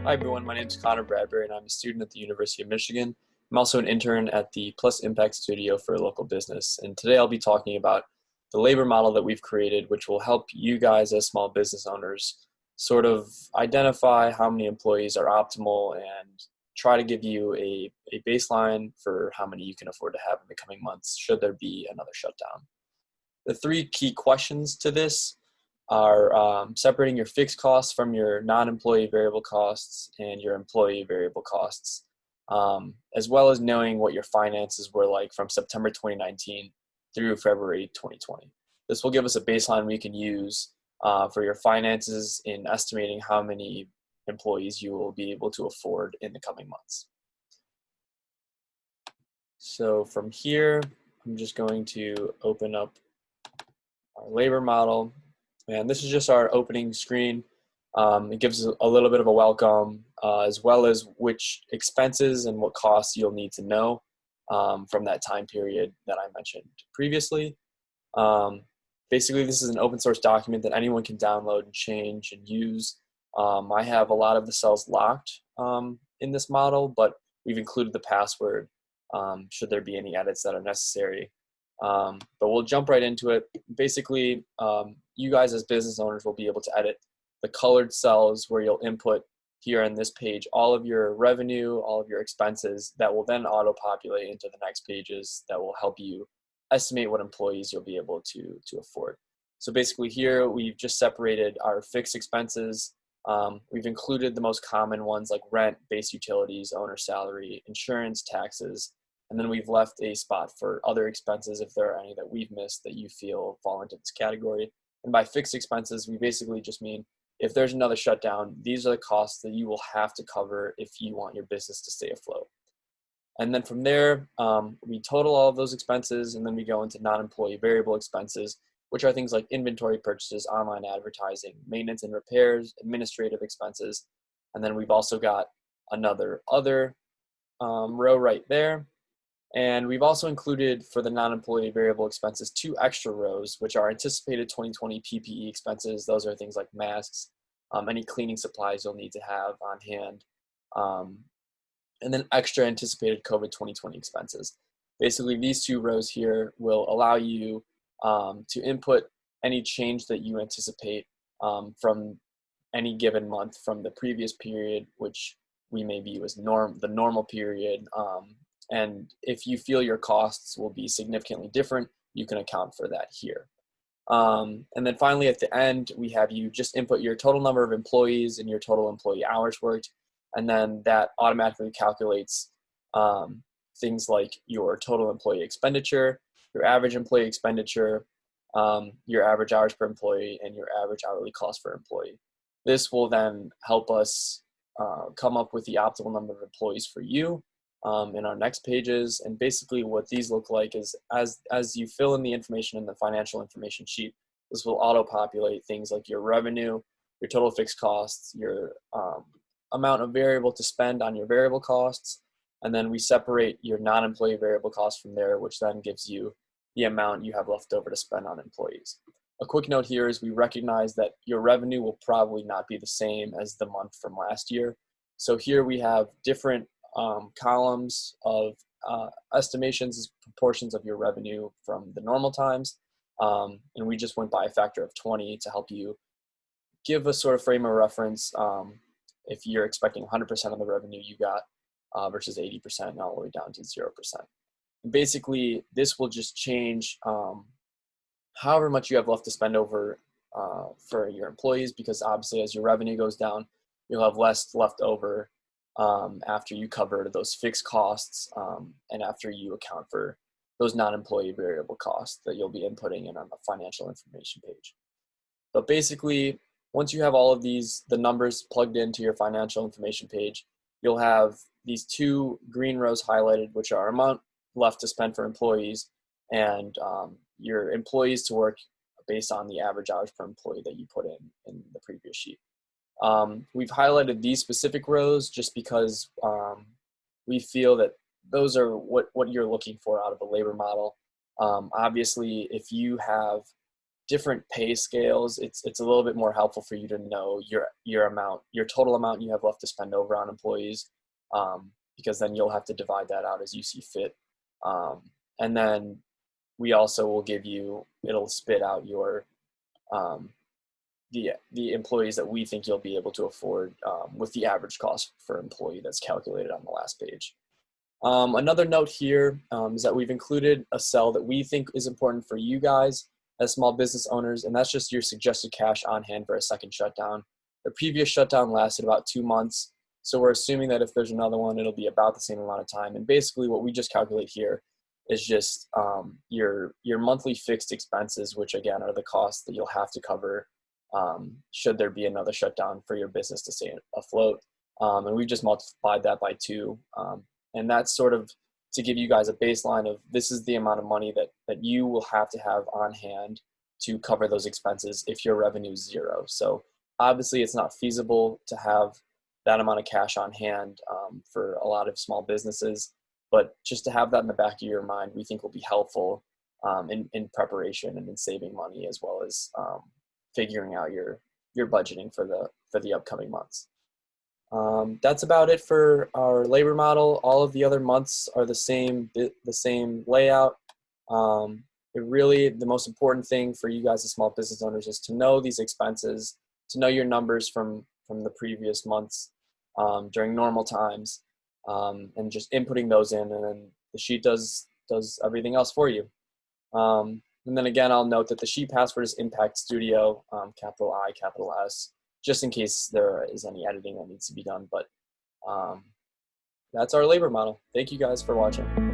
Hi everyone, my name is Connor Bradbury and I'm a student at the University of Michigan. I'm also an intern at the Plus Impact Studio for a local business. And today I'll be talking about the labor model that we've created, which will help you guys as small business owners sort of identify how many employees are optimal and try to give you a baseline for how many you can afford to have in the coming months should there be another shutdown. The three key questions to this are separating your fixed costs from your non-employee variable costs and your employee variable costs, as well as knowing what your finances were like from September 2019 through February 2020. This will give us a baseline we can use for your finances in estimating how many employees you will be able to afford in the coming months. So from here, I'm just going to open up our labor model. And this is just our opening screen. It gives a little bit of a welcome, as well as which expenses and what costs you'll need to know from that time period that I mentioned previously. Basically, this is an open source document that anyone can download and change and use. I have a lot of the cells locked in this model, but we've included the password should there be any edits that are necessary. But we'll jump right into it. Basically, you guys as business owners will be able to edit the colored cells where you'll input here on this page all of your revenue, all of your expenses that will then auto-populate into the next pages that will help you estimate what employees you'll be able to afford. So basically here we've just separated our fixed expenses. We've included the most common ones like rent, base utilities, owner salary, insurance, taxes, and then we've left a spot for other expenses if there are any that we've missed that you feel fall into this category. And by fixed expenses, we basically just mean if there's another shutdown, these are the costs that you will have to cover if you want your business to stay afloat. And then from there, we total all of those expenses, and then we go into non-employee variable expenses, which are things like inventory purchases, online advertising, maintenance and repairs, administrative expenses. And then we've also got another other row right there. And we've also included for the non-employee variable expenses 2 extra rows, which are anticipated 2020 PPE expenses. Those are things like masks, any cleaning supplies you'll need to have on hand, and then extra anticipated COVID 2020 expenses. Basically, these 2 rows here will allow you to input any change that you anticipate from any given month from the previous period, which we may view as the normal period. And if you feel your costs will be significantly different, you can account for that here. And then finally, at the end, we have you just input your total number of employees and your total employee hours worked. And then that automatically calculates things like your total employee expenditure, your average employee expenditure, your average hours per employee, and your average hourly cost per employee. This will then help us come up with the optimal number of employees for you in our next pages. And basically what these look like is as you fill in the information in the financial information sheet, this will auto-populate things like your revenue, your total fixed costs, your amount of variable to spend on your variable costs, and then we separate your non-employee variable costs from there, which then gives you the amount you have left over to spend on employees. A quick note here is we recognize that your revenue will probably not be the same as the month from last year. So here we have different columns of estimations as proportions of your revenue from the normal times. And we just went by a factor of 20 to help you give a sort of frame of reference if you're expecting 100% of the revenue you got versus 80% and all the way down to 0%. Basically, this will just change however much you have left to spend over for your employees, because obviously as your revenue goes down, you'll have less left over after you cover those fixed costs and after you account for those non-employee variable costs that you'll be inputting in on the financial information page. But basically, once you have all of the numbers plugged into your financial information page, you'll have these 2 green rows highlighted, which are amount left to spend for employees and your employees to work based on the average hours per employee that you put in the previous sheet. We've highlighted these specific rows just because we feel that those are what you're looking for out of a labor model. Obviously, if you have different pay scales, it's a little bit more helpful for you to know your total amount you have left to spend over on employees, because then you'll have to divide that out as you see fit. And then we also will give you, it'll spit out your the employees that we think you'll be able to afford, with the average cost per employee that's calculated on the last page. Another note here is that we've included a cell that we think is important for you guys as small business owners, and that's just your suggested cash on hand for a second shutdown. The previous shutdown lasted about 2 months, so we're assuming that if there's another one, it'll be about the same amount of time. And basically what we just calculate here is just your monthly fixed expenses, which again are the costs that you'll have to cover should there be another shutdown for your business to stay afloat. And we just multiplied that by 2. And that's sort of to give you guys a baseline of this is the amount of money that you will have to have on hand to cover those expenses if your revenue is 0. So obviously it's not feasible to have that amount of cash on hand for a lot of small businesses, but just to have that in the back of your mind, we think will be helpful in preparation and in saving money, as well as figuring out your budgeting for the upcoming months. That's about it for our labor model. All of the other months are the same layout. The most important thing for you guys as small business owners is to know these expenses, to know your numbers from the previous months during normal times, and just inputting those in, and then the sheet does everything else for you. And then again, I'll note that the sheet password is Impact Studio, capital I, capital S, just in case there is any editing that needs to be done. But that's our labor model. Thank you guys for watching.